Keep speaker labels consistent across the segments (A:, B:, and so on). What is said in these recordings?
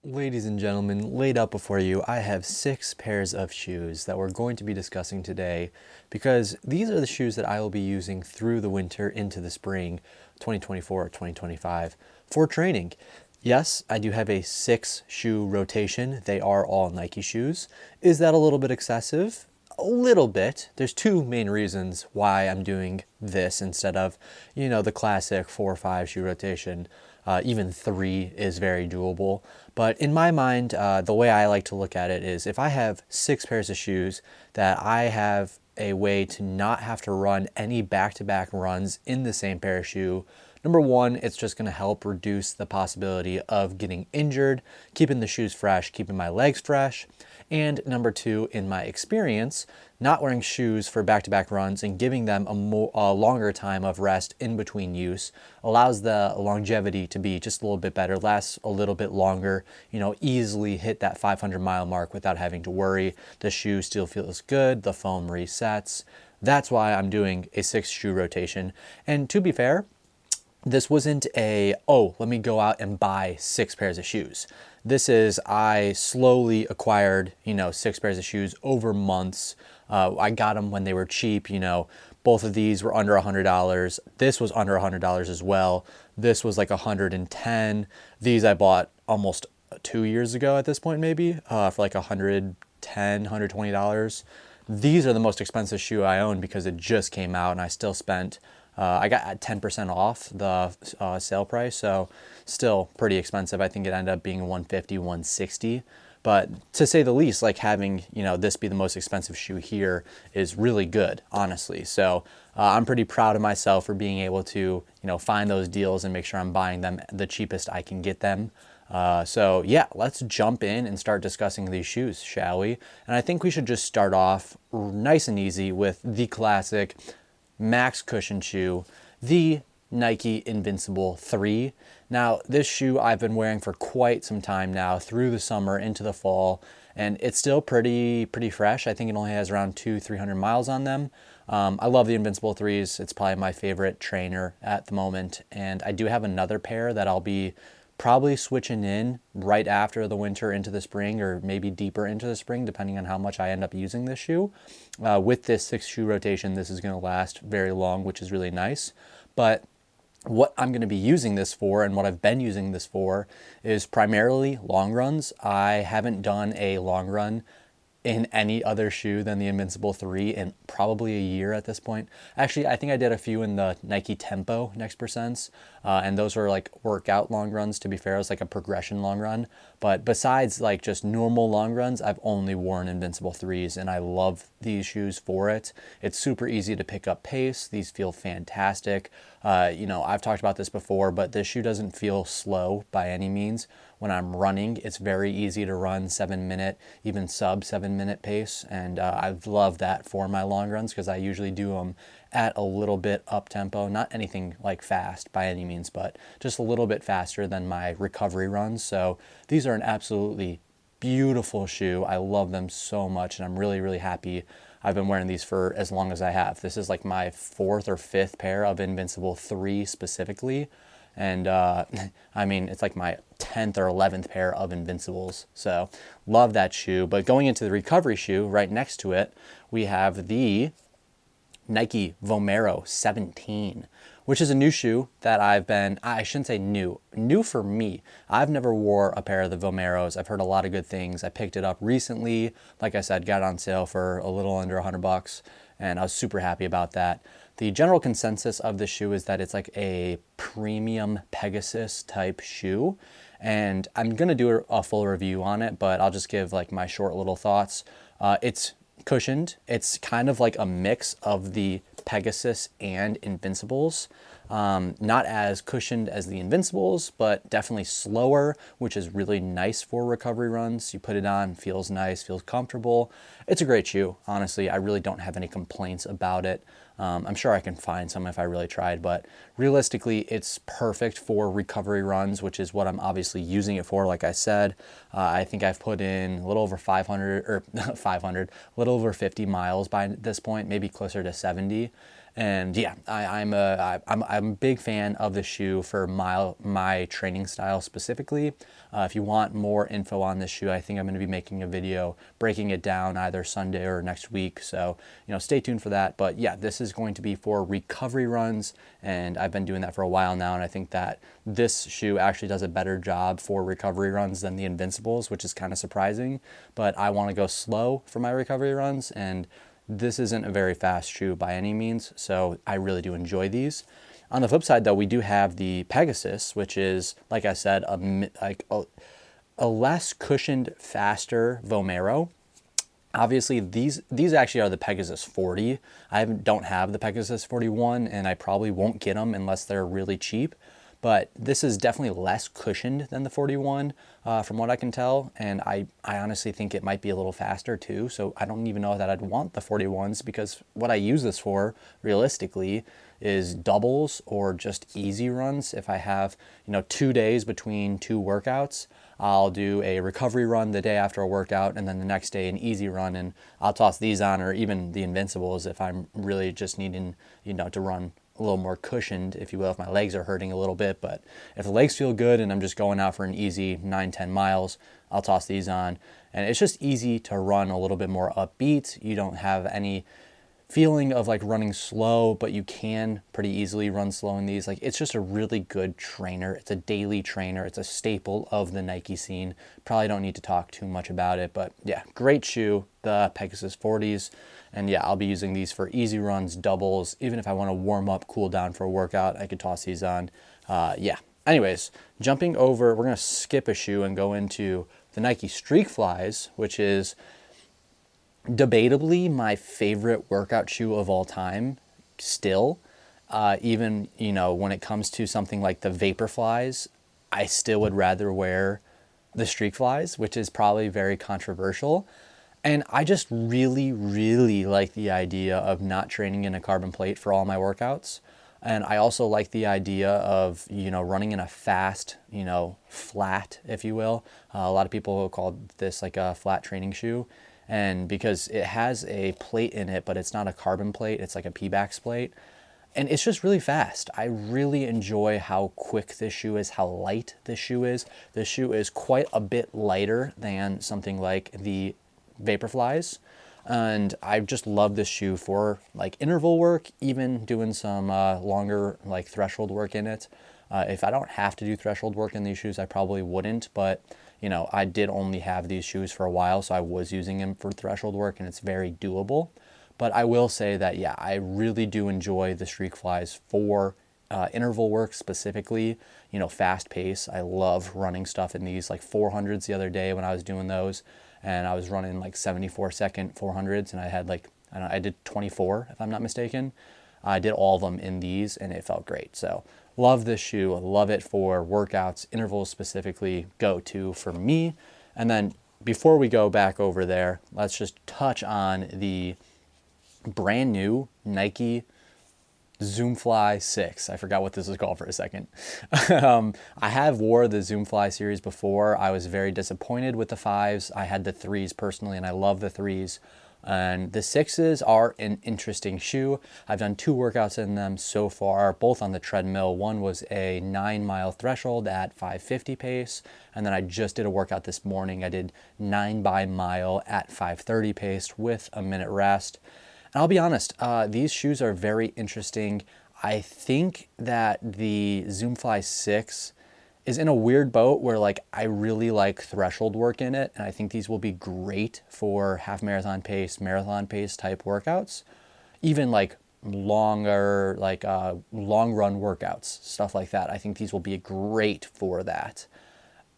A: Ladies and gentlemen, laid out before you, I have 6 pairs of shoes that we're going to be discussing today because these are the shoes that I will be using through the winter into the spring 2024 or 2025 for training. Yes, I do have a 6 shoe rotation. They are all Nike shoes. Is that a little bit excessive? A little bit. There's two main reasons why I'm doing this instead of, the classic 4 or 5 shoe rotation. Even 3 is very doable. But in my mind, the way I like to look at it is if I have 6 pairs of shoes that I have a way to not have to run any back-to-back runs in the same pair of shoe. Number one, it's just going to help reduce the possibility of getting injured, keeping the shoes fresh, keeping my legs fresh. And number two, in my experience, not wearing shoes for back-to-back runs and giving them a longer time of rest in between use allows the longevity to be just a little bit better, lasts a little bit longer, easily hit that 500-mile mark without having to worry. The shoe still feels good, the foam resets. That's why I'm doing a 6 shoe rotation. And to be fair, this wasn't let me go out and buy 6 pairs of shoes. This is, I slowly acquired, 6 pairs of shoes over months. I got them when they were cheap, both of these were under $100. This was under $100 as well. This was like 110. These I bought almost 2 years ago at this point, maybe, for like $110, $120. These are the most expensive shoe I own because it just came out and I still spent I got 10% off the sale price, so still pretty expensive. I think it ended up being 150, 160. But to say the least, like having, this be the most expensive shoe here is really good, honestly. So I'm pretty proud of myself for being able to, find those deals and make sure I'm buying them the cheapest I can get them. So yeah, let's jump in and start discussing these shoes, shall we? And I think we should just start off nice and easy with the classic max cushion shoe, the Nike Invincible 3. Now, this shoe I've been wearing for quite some time now, through the summer into the fall, and it's still pretty fresh. I think it only has around 200-300 miles on them. I love the Invincible 3s. It's probably my favorite trainer at the moment, and I do have another pair that I'll be probably switching in right after the winter into the spring, or maybe deeper into the spring, depending on how much I end up using this shoe. With this 6 shoe rotation, this is going to last very long, which is really nice. But what I'm going to be using this for, and what I've been using this for, is primarily long runs. I haven't done a long run in any other shoe than the Invincible 3 in probably a year at this point. Actually, I think I did a few in the Nike Tempo Next Percents, and those were like workout long runs. To be fair, it was like a progression long run. But besides like just normal long runs, I've only worn Invincible 3s, and I love these shoes for it. It's super easy to pick up pace. These feel fantastic. I've talked about this before, but this shoe doesn't feel slow by any means. When I'm running, it's very easy to run 7-minute, even sub 7-minute pace. And I've loved that for my long runs because I usually do them at a little bit up tempo, not anything like fast by any means, but just a little bit faster than my recovery runs. So these are an absolutely beautiful shoe. I love them so much, and I'm really happy I've been wearing these for as long as I have. This is like my 4th or 5th pair of Invincible 3 specifically. And it's like my 10th or 11th pair of Invincibles. So love that shoe. But going into the recovery shoe, right next to it, we have the Nike Vomero 17, which is a new shoe that I shouldn't say new for me. I've never wore a pair of the Vomeros. I've heard a lot of good things. I picked it up recently. Like I said, got it on sale for a little under $100, and I was super happy about that. The general consensus of the shoe is that it's like a premium Pegasus type shoe, and I'm going to do a full review on it, but I'll just give like my short little thoughts. It's cushioned. It's kind of like a mix of the Pegasus and Invincibles. Not as cushioned as the Invincibles, but definitely slower, which is really nice for recovery runs. You put it on, feels nice, feels comfortable. It's a great shoe, honestly. I really don't have any complaints about it. I'm sure I can find some if I really tried, but realistically, it's perfect for recovery runs, which is what I'm obviously using it for. Like I said, I think I've put in a little over 500, or 500, a little over 50 miles by this point, maybe closer to 70. And yeah, I'm a big fan of the shoe for my training style specifically. If you want more info on this shoe, I think I'm going to be making a video breaking it down either Sunday or next week. So, stay tuned for that. But yeah, this is going to be for recovery runs, and I've been doing that for a while now. And I think that this shoe actually does a better job for recovery runs than the Invincibles, which is kind of surprising. But I want to go slow for my recovery runs, and this isn't a very fast shoe by any means, so I really do enjoy these. On the flip side, though, we do have the Pegasus, which is, like I said, a less cushioned, faster Vomero. Obviously, these actually are the Pegasus 40. I don't have the Pegasus 41, and I probably won't get them unless they're really cheap. But this is definitely less cushioned than the 41 from what I can tell. And I honestly think it might be a little faster too. So I don't even know that I'd want the 41s, because what I use this for realistically is doubles or just easy runs. If I have, 2 days between two workouts, I'll do a recovery run the day after a workout, and then the next day an easy run, and I'll toss these on, or even the Invincibles if I'm really just needing, to run a little more cushioned, if you will, if my legs are hurting a little bit. But if the legs feel good and I'm just going out for an easy 9-10 miles, I'll toss these on. And it's just easy to run a little bit more upbeat. You don't have any feeling of like running slow, but you can pretty easily run slow in these. Like, it's just a really good trainer. It's a daily trainer. It's a staple of the Nike scene. Probably don't need to talk too much about it, but yeah, great shoe, the Pegasus 40s. And yeah, I'll be using these for easy runs, doubles. Even if I want to warm up, cool down for a workout, I could toss these on. Yeah. Anyways, jumping over, we're going to skip a shoe and go into the Nike Streakflies, which is debatably my favorite workout shoe of all time still. Even, when it comes to something like the Vaporflies, I still would rather wear the Streakflies, which is probably very controversial. And I just really, really like the idea of not training in a carbon plate for all my workouts. And I also like the idea of, running in a fast, flat, if you will. A lot of people call this like a flat training shoe. And because it has a plate in it, but it's not a carbon plate, it's like a Pebax plate. And it's just really fast. I really enjoy how quick this shoe is, how light this shoe is. This shoe is quite a bit lighter than something like the Vaporflies. And I just love this shoe for like interval work, even doing some longer like threshold work in it. If I don't have to do threshold work in these shoes, I probably wouldn't, but I did only have these shoes for a while, so I was using them for threshold work, and it's very doable. But I will say that, yeah, I really do enjoy the Streakflies for interval work specifically, fast pace. I love running stuff in these, like 400s the other day when I was doing those, and I was running like 74-second 400s, and I had like, I did 24, if I'm not mistaken. I did all of them in these, and it felt great. So love this shoe. Love it for workouts, intervals specifically, go-to for me. And then before we go back over there, let's just touch on the brand new Nike Zoomfly 6. I forgot what this was called for a second. I have wore the Zoomfly series before. I was very disappointed with the 5s. I had the 3s personally, and I love the 3s. And the 6s are an interesting shoe. I've done 2 workouts in them so far, both on the treadmill. One was a 9-mile threshold at 550 pace, and then I just did a workout this morning. I did 9 by mile at 530 pace with a minute rest. And I'll be honest, these shoes are very interesting. I think that the Zoomfly 6 is in a weird boat where like I really like threshold work in it, and I think these will be great for half marathon pace, marathon pace type workouts, even like longer, like long run workouts, stuff like that. I think these will be great for that.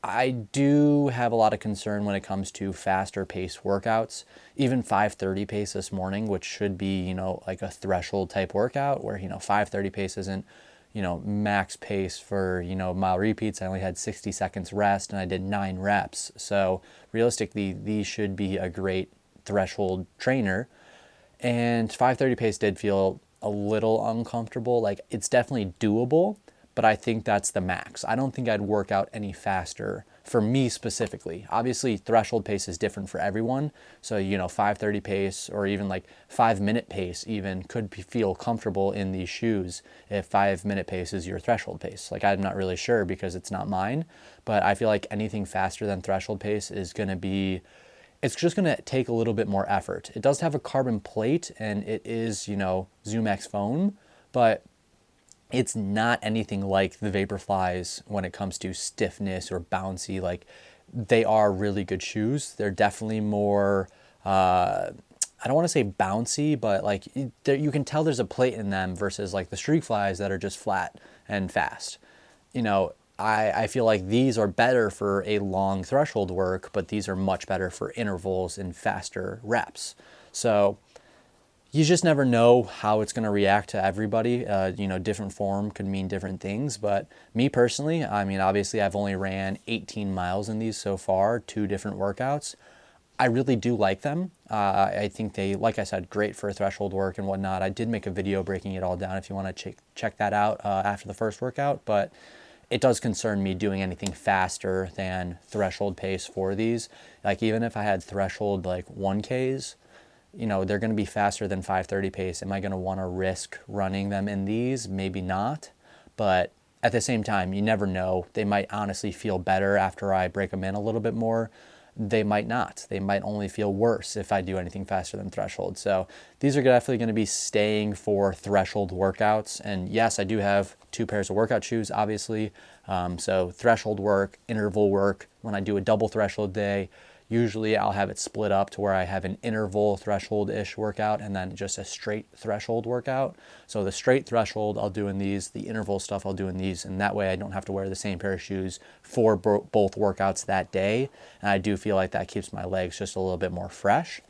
A: I do have a lot of concern when it comes to faster pace workouts, even 530 pace this morning, which should be, like a threshold type workout where, 530 pace isn't, max pace for, mile repeats. I only had 60 seconds rest and I did 9 reps. So realistically, these should be a great threshold trainer. And 530 pace did feel a little uncomfortable. Like, it's definitely doable, but I think that's the max. I don't think I'd work out any faster for me specifically. Obviously, threshold pace is different for everyone. So, 5:30 pace or even like 5-minute pace even could feel comfortable in these shoes if 5-minute pace is your threshold pace. Like, I'm not really sure because it's not mine, but I feel like anything faster than threshold pace is going to be, it's just going to take a little bit more effort. It does have a carbon plate and it is, ZoomX foam, but it's not anything like the Vaporflies when it comes to stiffness or bouncy. Like, they are really good shoes. They're definitely more, I don't want to say bouncy, but like you can tell there's a plate in them versus like the Streakflies that are just flat and fast. I feel like these are better for a long threshold work, but these are much better for intervals and faster reps. So you just never know how it's going to react to everybody. Different form could mean different things. But me personally, I mean, obviously I've only ran 18 miles in these so far, 2 different workouts. I really do like them. I think they, like I said, great for threshold work and whatnot. I did make a video breaking it all down if you want to check that out after the first workout. But it does concern me doing anything faster than threshold pace for these. Like, even if I had threshold like 1Ks, they're going to be faster than 5:30 pace. Am I going to want to risk running them in these? Maybe not. But at the same time, you never know. They might honestly feel better after I break them in a little bit more. They might not. They might only feel worse if I do anything faster than threshold. So these are definitely going to be staying for threshold workouts. And yes, I do have 2 pairs of workout shoes, obviously. So threshold work, interval work. When I do a double threshold day, usually I'll have it split up to where I have an interval threshold-ish workout and then just a straight threshold workout. So the straight threshold I'll do in these, the interval stuff I'll do in these, and that way I don't have to wear the same pair of shoes for both workouts that day. And I do feel like that keeps my legs just a little bit more fresh.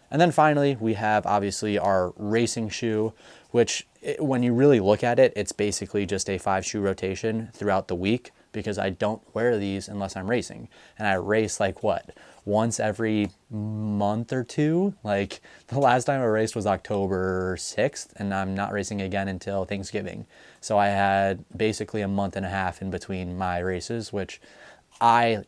A: And then finally, we have obviously our racing shoe, which when you really look at it, it's basically just a 5-shoe rotation throughout the week because I don't wear these unless I'm racing. And I race like what? Once every month or 2. Like, the last time I raced was October 6th, and I'm not racing again until Thanksgiving. So I had basically a month and a half in between my races, which I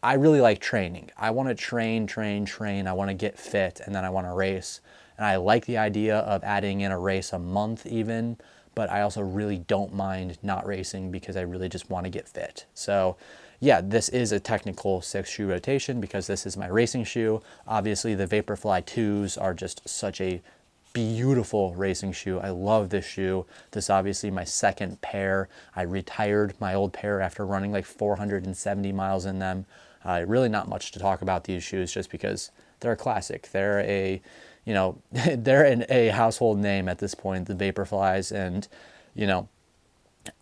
A: really like training. I want to train. I want to get fit, and then I want to race. And I like the idea of adding in a race a month even, but I also really don't mind not racing because I really just want to get fit. So yeah, this is a technical 6-shoe rotation because this is my racing shoe. Obviously, the Vaporfly 2s are just such a beautiful racing shoe. I love this shoe. This is obviously my second pair. I retired my old pair after running like 470 miles in them. Really not much to talk about these shoes just because they're a classic. They're a, they're a household name at this point, the Vaporflies. And,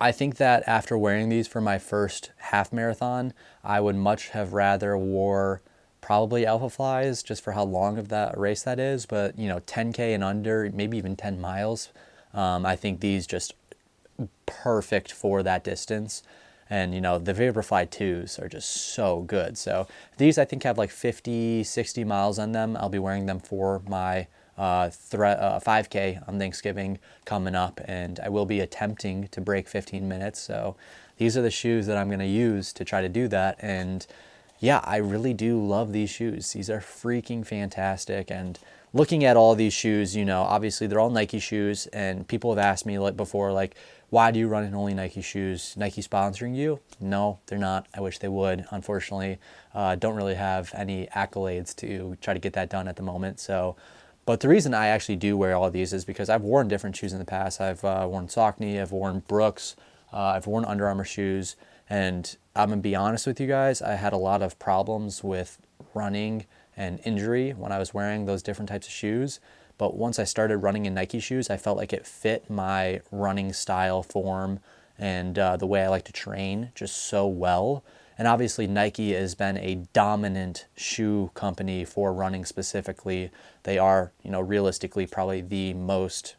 A: I think that after wearing these for my first half marathon, I would much have rather wore probably Alpha Flies just for how long of that race that is. But, 10K and under, maybe even 10 miles, I think these just perfect for that distance. And, the Vaporfly 2s are just so good. So these I think have like 50, 60 miles on them. I'll be wearing them for my 5K on Thanksgiving coming up, and I will be attempting to break 15 minutes. So these are the shoes that I'm going to use to try to do that. And yeah, I really do love these shoes. These are freaking fantastic. And looking at all these shoes, obviously they're all Nike shoes, and people have asked me before, why do you run in only Nike shoes? Nike sponsoring you? No, they're not. I wish they would. Unfortunately, don't really have any accolades to try to get that done at the moment. But the reason I actually do wear all of these is because I've worn different shoes in the past. I've worn Saucony, I've worn Brooks, I've worn Under Armour shoes, and I'm going to be honest with you guys, I had a lot of problems with running and injury when I was wearing those different types of shoes. But once I started running in Nike shoes, I felt like it fit my running style, form, and the way I like to train just so well. And obviously Nike has been a dominant shoe company for running specifically. They are, realistically probably the most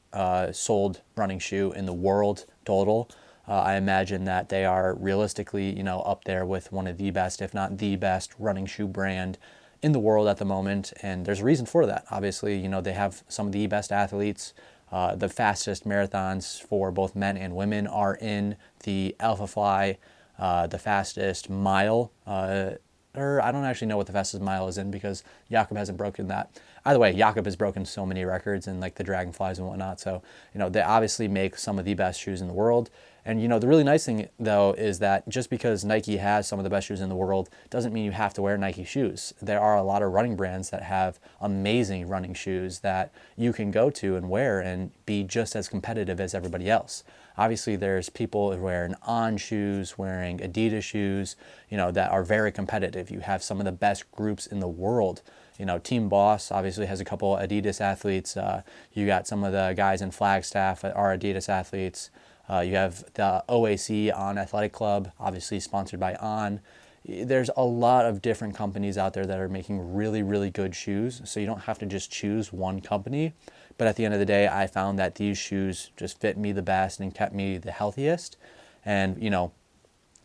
A: sold running shoe in the world total. I imagine that they are realistically, up there with one of the best, if not the best running shoe brand in the world at the moment. And there's a reason for that. Obviously, they have some of the best athletes. The fastest marathons for both men and women are in the Alpha Fly the fastest mile, or I don't actually know what the fastest mile is in because Jakob hasn't broken that. Either way, Jakob has broken so many records and like the Dragonflies and whatnot. So, they obviously make some of the best shoes in the world. And, the really nice thing though is that just because Nike has some of the best shoes in the world doesn't mean you have to wear Nike shoes. There are a lot of running brands that have amazing running shoes that you can go to and wear and be just as competitive as everybody else. Obviously, there's people wearing On shoes, wearing Adidas shoes, that are very competitive. You have some of the best groups in the world. Team Boss obviously has a couple Adidas athletes. You got some of the guys in Flagstaff that are Adidas athletes. You have the OAC On Athletic Club, obviously sponsored by On. There's a lot of different companies out there that are making really, really good shoes. So you don't have to just choose one company. But at the end of the day, I found that these shoes just fit me the best and kept me the healthiest. And,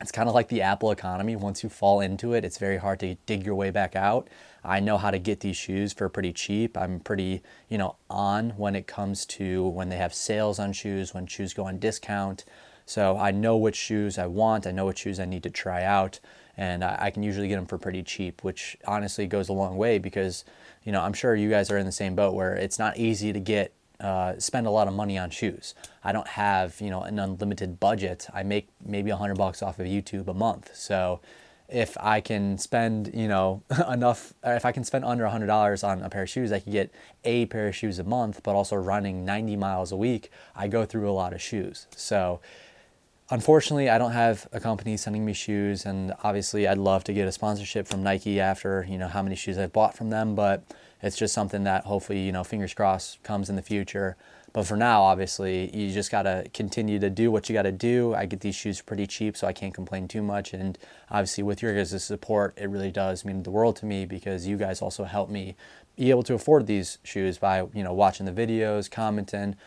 A: it's kind of like the Apple economy. Once you fall into it, it's very hard to dig your way back out. I know how to get these shoes for pretty cheap. I'm pretty, on when it comes to when they have sales on shoes, when shoes go on discount. So I know which shoes I want. I know which shoes I need to try out. And I can usually get them for pretty cheap, which honestly goes a long way because, I'm sure you guys are in the same boat where it's not easy to spend a lot of money on shoes. I don't have, an unlimited budget. I make maybe $100 off of YouTube a month. So if I can spend, if I can spend under $100 on a pair of shoes, I can get a pair of shoes a month, but also running 90 miles a week, I go through a lot of shoes. So unfortunately, I don't have a company sending me shoes, and obviously I'd love to get a sponsorship from Nike after, how many shoes I've bought from them, but it's just something that hopefully, fingers crossed, comes in the future. But for now, obviously, you just got to continue to do what you got to do. I get these shoes pretty cheap, so I can't complain too much. And obviously, with your guys' support, it really does mean the world to me because you guys also help me be able to afford these shoes by, watching the videos, commenting,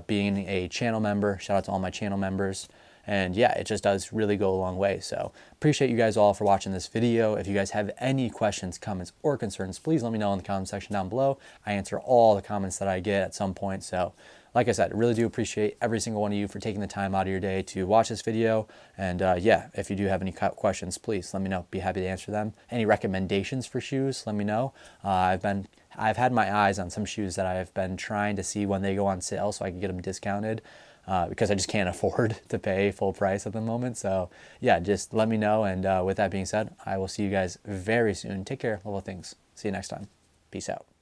A: being a channel member. Shout out to all my channel members. And yeah, it just does really go a long way. So appreciate you guys all for watching this video. If you guys have any questions, comments, or concerns, please let me know in the comment section down below. I answer all the comments that I get at some point. So like I said, I really do appreciate every single one of you for taking the time out of your day to watch this video. And yeah, if you do have any questions, please let me know. Be happy to answer them. Any recommendations for shoes, let me know. I've had my eyes on some shoes that I've been trying to see when they go on sale so I can get them discounted. Because I just can't afford to pay full price at the moment. So yeah, just let me know. And with that being said, I will see you guys very soon. Take care, little things. See you next time. Peace out.